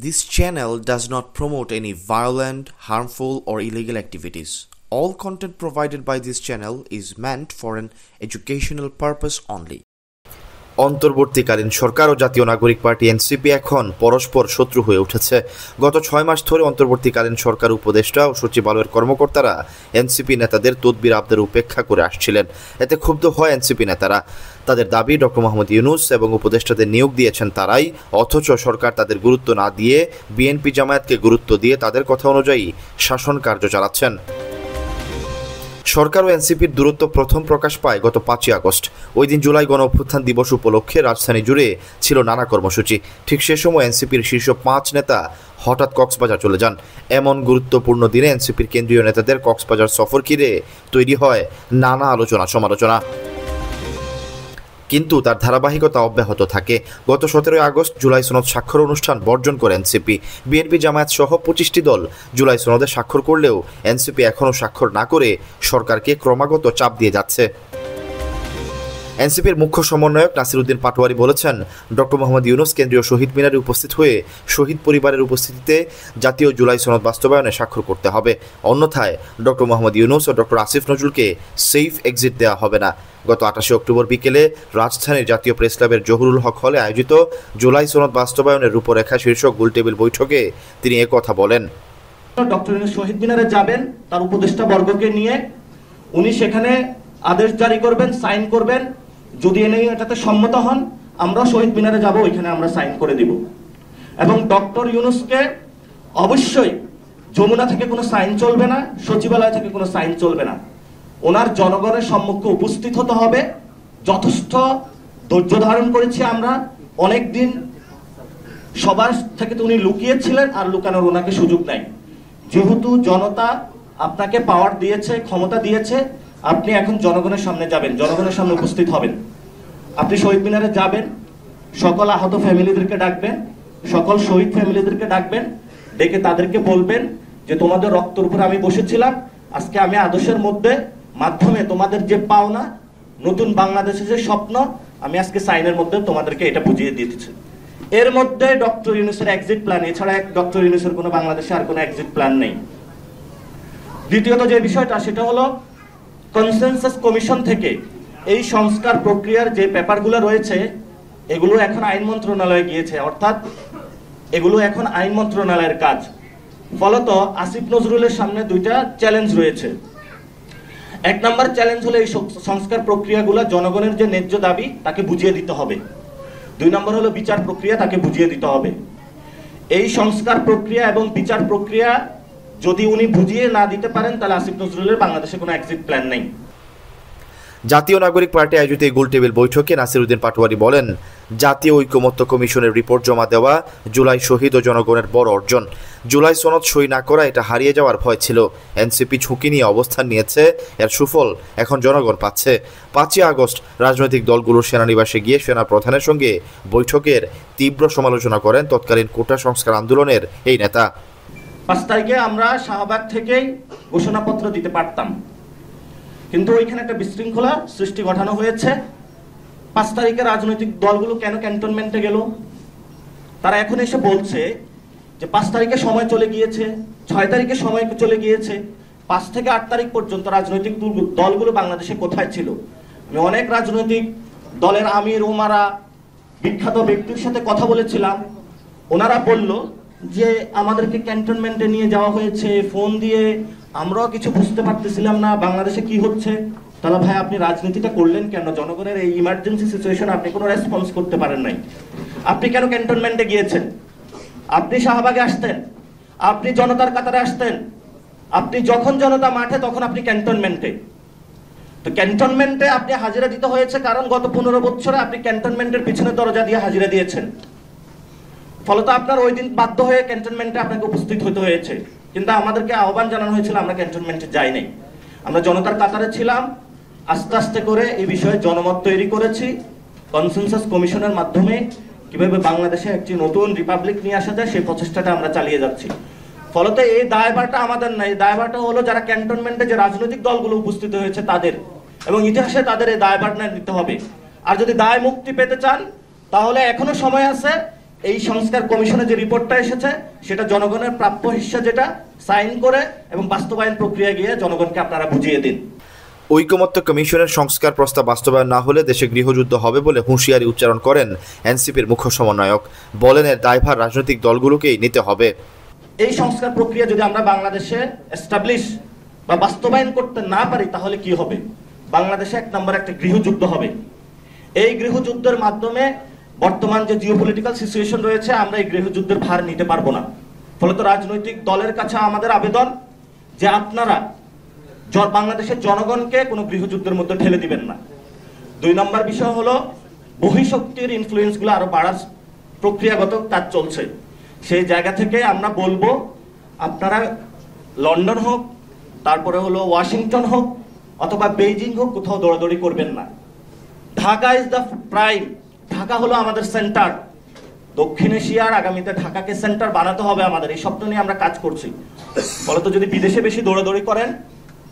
This channel does not promote any violent, harmful, or illegal activities. All content provided by this channel is meant for an educational purpose only. অন্তর্বর্তীকালীন সরকার ও জাতীয় নাগরিক party NCP এখন পরস্পর শত্রু হয়ে উঠেছে। গত 6 মাস ধরে অন্তর্বর্তীকালীন সরকার উপদেষ্টা ও সচিবালয়ের কর্মকর্তারা এনসিপি নেতাদের তদবির আবদার উপেক্ষা করে আসছিলেন। এতে ক্ষুব্ধ হয় এনসিপি নেতারা। তাদের দাবি ডক্টর মোহাম্মদ ইউনূস এবং উপদেষ্টাদের নিয়োগ দিয়েছেন তারাই, অথচ সরকার তাদের গুরুত্ব না দিয়ে বিএনপি জামায়াতকে গুরুত্ব দিয়ে তাদের কথা অনুযায়ী শাসন কার্য চালাচ্ছেন। সরকার ও এনসিপির দূরত্ব প্রথম প্রকাশ পায় গত 5ই আগস্ট। ওই দিন জুলাই গণ অভ্যুত্থান দিবস উপলক্ষে রাজধানী জুড়ে ছিল নানা কর্মসূচি। ঠিক সে সময় এনসিপির শীর্ষ 5 নেতা হঠাৎ কক্সবাজার চলে যান। এমন গুরুত্বপূর্ণ দিনে এনসিপির কেন্দ্রীয় নেতাদের কক্সবাজার সফর ঘিরে তৈরি হয় নানা আলোচনা সমালোচনা, কিন্তু তার ধারাবাহিকতা অব্যাহত থাকে। গত 17 আগস্ট জুলাই সনদ স্বাক্ষর অনুষ্ঠান বর্জন করে এনসিপি। বিএনপি জামায়াত সহ 25টি দল জুলাই সনদে স্বাক্ষর করলেও এনসিপি এখনও স্বাক্ষর না করে সরকারকে ক্রমাগত চাপ দিয়ে যাচ্ছে। এনসিপির মুখ্য সমন্বয়ক নাসিরউদ্দিন পাটোয়ারি বলেছেন, ডক্টর মোহাম্মদ ইউনূস কেন্দ্রীয় শহীদ মিনারে উপস্থিত হয়ে শহীদ পরিবারের উপস্থিতিতে জাতীয় জুলাই সনদ বাস্তবায়নে স্বাক্ষর করতে হবে। অন্যথায় ডক্টর মোহাম্মদ ইউনূস ও ডক্টর আসিফ নজরুলকে সেফ এক্সিট দেওয়া হবে না। গত 28 অক্টোবর বিকেলে রাজধানীর জাতীয় প্রেস ক্লাবের জহুরুল হক হলে আয়োজিত জুলাই সনদ বাস্তবায়নের রূপরেখা শীর্ষক গোলটেবিল বৈঠকে তিনি একথা বলেন। ডক্টর ইউনূস শহীদ মিনারে যাবেন তার উপদেষ্টা বর্গকে নিয়ে, উনি সেখানে আদেশ জারি করবেন, সাইন করবেন। যদি এটাতে সম্মত হন, আমরা শহীদ মিনারে যাব, ওইখানে আমরা সাইন করে দিব। এবং ডক্টর ইউনূসকে অবশ্যই যমুনা থেকে কোনো সাইন চলবে না, সচিবালয় থেকে কোনো সাইন চলবে না। ওনার জনগণের সম্মুখে উপস্থিত হতে হবে। যথেষ্ট ধৈর্য ধারণ করেছি আমরা, অনেক দিন সবার থেকে তো উনি লুকিয়েছিলেন, আর লুকানোর ওনাকে সুযোগ নাই। যেহেতু জনতা আপনাকে পাওয়ার দিয়েছে, ক্ষমতা দিয়েছে, আপনি এখন জনগণের সামনে যাবেন, জনগণের সামনে উপস্থিত হবেন। আপনি শহীদ মিনারে যাবেন, সকল আহত ফ্যামিলিদেরকে ডাকবেন, সকল শহীদ ফ্যামিলিদেরকে ডাকবেন, ডেকে তাদেরকে বলবেন যে তোমাদের রক্তের উপর আমি বসেছিলাম, আজকে আমি আদর্শের মাধ্যমে তোমাদের যে পাওনা, নতুন বাংলাদেশের যে স্বপ্ন, আমি আজকে সাইনের মধ্যে তোমাদেরকে এটা বুঝিয়ে দিতেছি। এর মধ্যে ডক্টর ইউনূসের এক্সিট প্ল্যান, এছাড়া ডক্টর ইউনূসের কোনো বাংলাদেশে আর কোনো এক্সিট প্ল্যান নেই। দ্বিতীয়ত যে বিষয়টা, সেটা হলো কনসেনসাস কমিশন থেকে এই সংস্কার প্রক্রিয়ার যে পেপারগুলো রয়েছে, এগুলো এখন আইন মন্ত্রণালয়ে গিয়েছে, অর্থাৎ এগুলো এখন আইন মন্ত্রণালয়ের কাজ। ফলত আসিফ নজরুলের সামনে দুইটা চ্যালেঞ্জ রয়েছে। 1 নম্বর চ্যালেঞ্জ হলো এই সংস্কার প্রক্রিয়াগুলো জনগণের যে ন্যায্য দাবি তাকে বুঝিয়ে দিতে হবে। 2 নম্বর হলো বিচার প্রক্রিয়া, তাকে বুঝিয়ে দিতে হবে। এই সংস্কার প্রক্রিয়া এবং বিচার প্রক্রিয়া যদি উনি বুঝিয়ে না দিতে পারেন, তাহলে আসিফ নজরুলের বাংলাদেশে কোনো এক্সিট প্ল্যান নেই। জাতীয় নাগরিক পার্টি আয়োজিত এই গোলটেবিল বৈঠকে নাসিরউদ্দিন পাটোয়ারি বলেন, জাতীয় ঐকমত্য কমিশনের রিপোর্ট জমা দেওয়া জুলাই শহীদ ও জনগণের বড় অর্জন। জুলাই সনদ সই না করা এটা হারিয়ে যাওয়ার ভয় ছিল। এনসিপি ঝুঁকি নিয়ে অবস্থান নিয়েছে, এর সুফল এখন জনগণ পাচ্ছে। 5ই আগস্ট রাজনৈতিক দলগুলোর সেনানিবাসে গিয়ে সেনা প্রধানের সঙ্গে বৈঠকের তীব্র সমালোচনা করেন তৎকালীন কোটা সংস্কার আন্দোলনের এই নেতা। 5 তারিখে আমরা শাহবাগ থেকেই ঘোষণাপত্র দিতে পারতাম, কিন্তু ওইখানে একটা বিশৃঙ্খলা সৃষ্টি ঘটানো হয়েছে। 5 তারিখে রাজনৈতিক দলগুলো কেন ক্যান্টনমেন্টে গেল? তারা এখন এসে বলছে যে 5 তারিখে সময় চলে গিয়েছে, 6 তারিখে সময় চলে গিয়েছে, 5 থেকে 8 তারিখ পর্যন্ত রাজনৈতিক দলগুলো বাংলাদেশে কোথায় ছিল? আমি অনেক রাজনৈতিক দলের আমির ওমারা, বিখ্যাত ব্যক্তির সাথে কথা বলেছিলাম। ওনারা বলল যে আমাদেরকে ক্যান্টনমেন্টে নিয়ে যাওয়া হয়েছে, ফোন দিয়ে আমরাও কিছু বুঝতে পারতেছিলাম না বাংলাদেশে কি হচ্ছে। তাহলে ভাই, আপনি রাজনীতিটা করলেন কেন? জনগণের এই ইমার্জেন্সি সিচুয়েশন আপনি কোনো রেসপন্স করতে পারেন নাই। আপনি কেন ক্যান্টনমেন্টে গিয়েছেন? আপনি শাহবাগে আসতেন, আপনি জনতার কাতারে আসতেন, আপনি যখন জনতা মাঠে তখন আপনি ক্যান্টনমেন্টে। তো ক্যান্টনমেন্টে আপনি হাজিরা দিতে হয়েছে কারণ গত 15 বছরে আপনি ক্যান্টনমেন্টের পিছনে দরজা দিয়ে হাজিরা দিয়েছেন। ফলত আপনার ওই দিন বাধ্য হয়ে ক্যান্টনমেন্টে আপনাকে উপস্থিত হতে হয়েছে। কিন্তু আমাদেরকে আহ্বান জানানো হয়েছিল, আমরা ক্যান্টনমেন্টে যাই নাই, আমরা জনতার কাতারে ছিলাম। আস্তে আস্তে করে এই বিষয়ে জনমত তৈরি করেছি। কনসেনসাস কমিশনের মাধ্যমে কিভাবে বাংলাদেশে একটি নতুন রিপাবলিক নিয়ে আসা যায় সেই প্রচেষ্টাটা আমরা চালিয়ে যাচ্ছি। ফলত এই দায়ভারটা আমাদের নাই, দায়ভারটা হলো যারা ক্যান্টনমেন্টে যে রাজনৈতিক দলগুলো উপস্থিত হয়েছে তাদের, এবং ইতিহাসে তাদের এই দায়ভারটা নিতে হবে। আর যদি দায় মুক্তি পেতে চান তাহলে এখনো সময় আছে। এই সংস্কার কমিশনে যে রিপোর্টটা এসেছে সেটা জনগণের প্রাপ্য হিস্সা, যেটা সাইন করে এবং বাস্তবায়ন প্রক্রিয়া গিয়ে জনগণকে আপনারা বুঝিয়ে দিন। ঐকমত্য কমিশনের সংস্কার প্রস্তাব বাস্তবায়ন না হলে দেশে গৃহযুদ্ধ হবে বলে হুঁশিয়ারি উচ্চারণ করেন এনসিপির মুখ্য সমন্বয়ক। বলেন, এর দায়ভার রাজনৈতিক দলগুলোকেই নিতে হবে। এই সংস্কার প্রক্রিয়া যদি আমরা বাংলাদেশে এস্টাবলিশ বা বাস্তবায়ন করতে না পারি তাহলে কি হবে? বাংলাদেশে এক নম্বর একটা গৃহযুদ্ধ হবে। এই গৃহযুদ্ধের মাধ্যমে বর্তমান যে জিওপলিটিক্যাল সিচুয়েশন রয়েছে, আমরা এই গৃহযুদ্ধের ভার নিতে পারবো না। ফলত রাজনৈতিক দলের কাছে আমাদের আবেদন যে আপনারা বাংলাদেশের জনগণকে কোনো গৃহযুদ্ধের মধ্যে ঠেলে দিবেন না। 2 নম্বর বিষয় হলো বহিঃশক্তির ইনফ্লুয়েন্সগুলো আরো বাড়ার প্রক্রিয়াগত কাজ চলছে। সেই জায়গা থেকে আমরা বলবো আপনারা লন্ডন হোক, তারপরে হলো ওয়াশিংটন হোক অথবা বেইজিং হোক, কোথাও দৌড়াদৌড়ি করবেন না। Dhaka is the prime. Dhaka হলো আমাদের সেন্টার। দক্ষিণ এশিয়ার আগামীতে ঢাকাকে সেন্টার বানাতে হবে আমাদের। এই স্বপ্ন নিয়ে আমরা কাজ করছি। ফলত যদি বিদেশে বেশি দৌড়াদৌড়ি করেন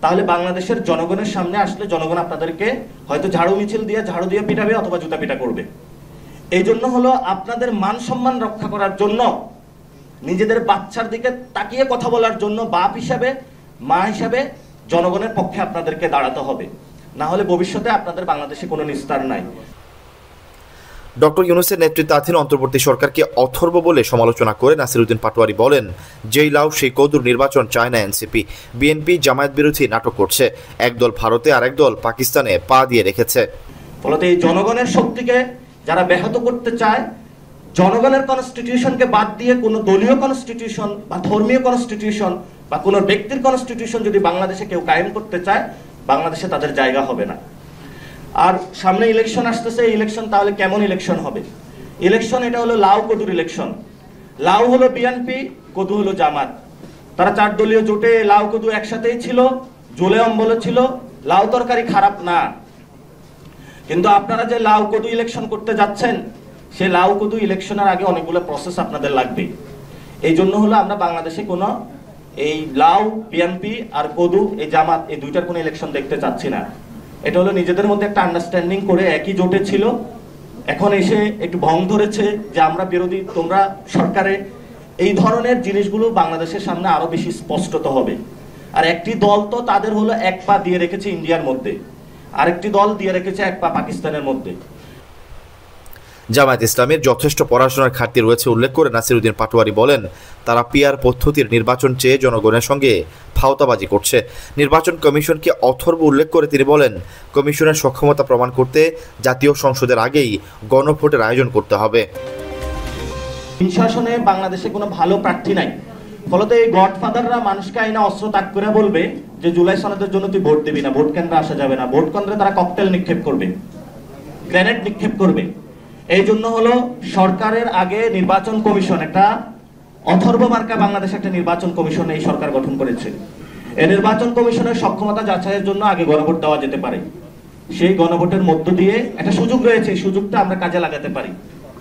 তাহলে বাংলাদেশের জনগণের সামনে আসলে জনগণ আপনাদেরকে হয়তো ঝাড়ু মিছিল দিয়ে ঝাড়ু দিয়ে পিটাবে অথবা জুতা পিটা করবে। এই জন্য হলো আপনাদের মান সম্মান রক্ষা করার জন্য, নিজেদের বাচ্চার দিকে তাকিয়ে কথা বলার জন্য বাপ হিসাবে, মা হিসাবে জনগণের পক্ষে আপনাদেরকে দাঁড়াতে হবে। না হলে ভবিষ্যতে আপনাদের বাংলাদেশে কোনো নিস্তার নাই। ডক্টর ইউনূসের নেতৃত্বাধীন অন্তর্বর্তী সরকারকে অথর্ব বলে সমালোচনা করে নাসিরউদ্দিন পাটোয়ারী বলেন, যেই লাউ সেই কদুর নির্বাচন চায় না এনসিপি। বিএনপি জামায়াত বিরোধী নাটক করছে। একদল ভারতে আর একদল পাকিস্তানে পা দিয়ে রেখেছে। ফলত এই জনগণের শক্তিকে যারা ব্যাহত করতে চায়, জনগণের কনস্টিটিউশনকে বাদ দিয়ে কোনো দলীয় কনস্টিটিউশন বা ধর্মীয় কনস্টিটিউশন বা কোনো ব্যক্তির কনস্টিটিউশন যদি বাংলাদেশে কেউ কায়েম করতে চায়, বাংলাদেশে তাদের জায়গা হবে না। আর সামনে ইলেকশন আসতেছে। ইলেকশন তাহলে কেমন ইলেকশন হবে? ইলেকশন এটা হলো লাউ কদুর ইলেকশন। লাউ হলো বিএনপি, কদু হলো জামাত। তারা 4 দলীয় জোটে লাউ কদু একসাথেই ছিল, জোলে অম্বল ছিল। লাউ তরকারি খারাপ না, কিন্তু আপনারা যে লাউ কদু ইলেকশন করতে যাচ্ছেন, সে লাউ কদু ইলেকশনের আগে অনেকগুলো প্রসেস আপনাদের লাগবে। এই জন্য হলো আমরা বাংলাদেশে কোনো এই লাউ, বিএনপি আর কদু, এই জামাত, এই দুইটার কোনো ইলেকশন দেখতে চাচ্ছি না। এটা হলো নিজেদের মধ্যে একটা আন্ডারস্ট্যান্ডিং করে একই জোটে ছিল, এখন এসে একটু ভং ধরেছে যে আমরা বিরোধী, তোমরা সরকারে। এই ধরনের জিনিসগুলো বাংলাদেশের সামনে আরো বেশি স্পষ্টত হবে। আর একটি দল তো তাদের হলো এক পা দিয়ে রেখেছে ইন্ডিয়ার মধ্যে, আরেকটি দল দিয়ে রেখেছে এক পা পাকিস্তানের মধ্যে। জামায়াত ইসলামের যথেষ্ট পড়াশোনার ঘাটতি রয়েছে উল্লেখ করে নাসিরউদ্দিন পাটোয়ারী বলেন, তারা পিআর পদ্ধতির নির্বাচন চেয়ে জনগণের সঙ্গে ফাওতাবাজি করছে। নির্বাচন কমিশনকে অথর্ব উল্লেখ করে তিনি বলেন, কমিশনের সক্ষমতা প্রমাণ করতে জাতীয় সংসদের আগেই গণভোটের আয়োজন করতে হবে। শাসনে বাংলাদেশে কোনো ভালো প্রার্থী নাই। ফলত এই গডফাদাররা মানুষকে আইনা অস্ত্র তাক করে বলবে যে জুলাই সনদের জন্য তুই ভোট দিবি না, ভোট কেন্দ্রে আসা যাবে না। ভোট কেন্দ্রে তারা ককটেল নিক্ষেপ করবে, গ্রেনেড নিক্ষেপ করবে। এই জন্য হলো সরকারের আগে নির্বাচন কমিশন, একটা অথর্ব মার্কা বাংলাদেশে একটা নির্বাচন কমিশন এই সরকার গঠন করেছে। এই নির্বাচন কমিশনের সক্ষমতা যাচাইয়ের জন্য আগে গণভোট দেওয়া যেতে পারে। সেই গণভোটের মধ্য দিয়ে একটা সুযোগ রয়েছে, এই সুযোগটা আমরা কাজে লাগাতে পারি।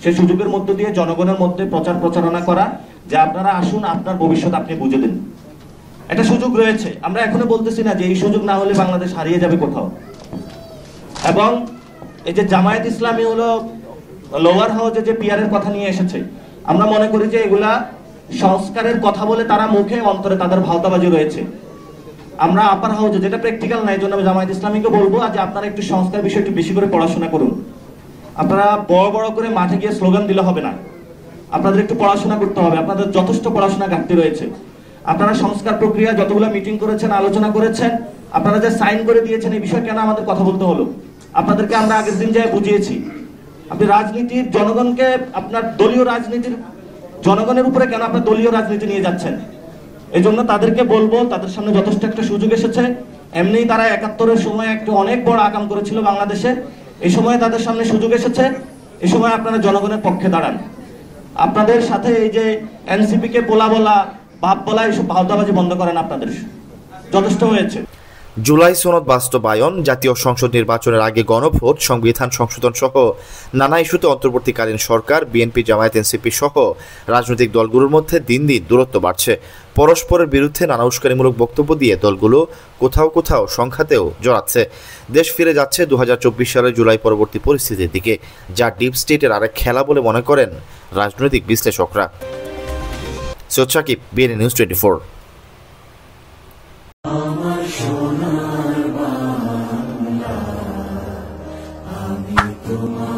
সেই সুযোগের মধ্য দিয়ে জনগণের মধ্যে প্রচারণা করা যে আপনারা আসুন, আপনার ভবিষ্যৎ আপনি বুঝে দিন। একটা সুযোগ রয়েছে। আমরা এখনো বলতেছি না যে এই সুযোগ না হলে বাংলাদেশ হারিয়ে যাবে কোথাও। এবং এই যে জামায়াত ইসলামী হলো লোয়ার হাউসে যে পিআরের কথা নিয়ে এসেছে, আমরা মনে করি যে এগুলা সংস্কারের কথা বলে তারা মুখে, অন্তরে তাদের ভাওতাবাজি রয়েছে। আমরা আপার হাউসে যেটা প্র্যাকটিক্যাল নাই, জন্য জামায়াত ইসলামীকে বলবো যে আপনারা একটু সংস্কার বিষয়ে একটু বেশি করে পড়াশোনা করুন। আপনারা বড় বড় করে মাঠে গিয়ে স্লোগান দিলে হবে না, আপনাদের একটু পড়াশোনা করতে হবে। আপনাদের যথেষ্ট পড়াশোনা ঘাটতি রয়েছে। আপনারা সংস্কার প্রক্রিয়া যতগুলো মিটিং করেছেন, আলোচনা করেছেন, আপনারা যে সাইন করে দিয়েছেন, এই বিষয়ে কেন আমাদের কথা বলতে হলো? আপনাদেরকে আমরা আগের দিন যাই বুঝিয়েছি। আপনি রাজনীতির জনগণকে, আপনার দলীয় রাজনীতির জনগণের উপরে কেন আপনার দলীয় রাজনীতি নিয়ে যাচ্ছেন? এই জন্য তাদেরকে বলবো, তাদের সামনে যথেষ্ট একটা সুযোগ এসেছে। এমনিই তারা ৭১-এর সময় একটা অনেক বড় আকাম করেছিল বাংলাদেশে। এই সময় তাদের সামনে সুযোগ এসেছে। এই সময় আপনারা জনগণের পক্ষে দাঁড়ান। আপনাদের সাথে এই যে এনসিপি কে বলা, ভাব বলা, এইসব ভাওতাবাজি বন্ধ করেন। আপনাদের যথেষ্ট হয়েছে। জুলাই সনদ বাস্তবায়ন, জাতীয় সংসদ নির্বাচনের আগে গণভোট, সংবিধান সংশোধন সহ নানা ইস্যুতে অন্তর্বর্তীকালীন সরকার, বিএনপি, জামায়াত, এনসিপি সহ রাজনৈতিক দলগুলোর মধ্যে দিন দিন দূরত্ব বাড়ছে। পরস্পরের বিরুদ্ধে নানা উস্কানিমূলক বক্তব্য দিয়ে দলগুলো কোথাও কোথাও সংঘাতেও জড়াচ্ছে। দেশ ফিরে যাচ্ছে 2024 সালের জুলাই পরবর্তী পরিস্থিতির দিকে, যা ডিপ স্টেটের আরেক খেলা বলে মনে করেন রাজনৈতিক বিশ্লেষকরা। Syed Sakib, BNN news 24। আমার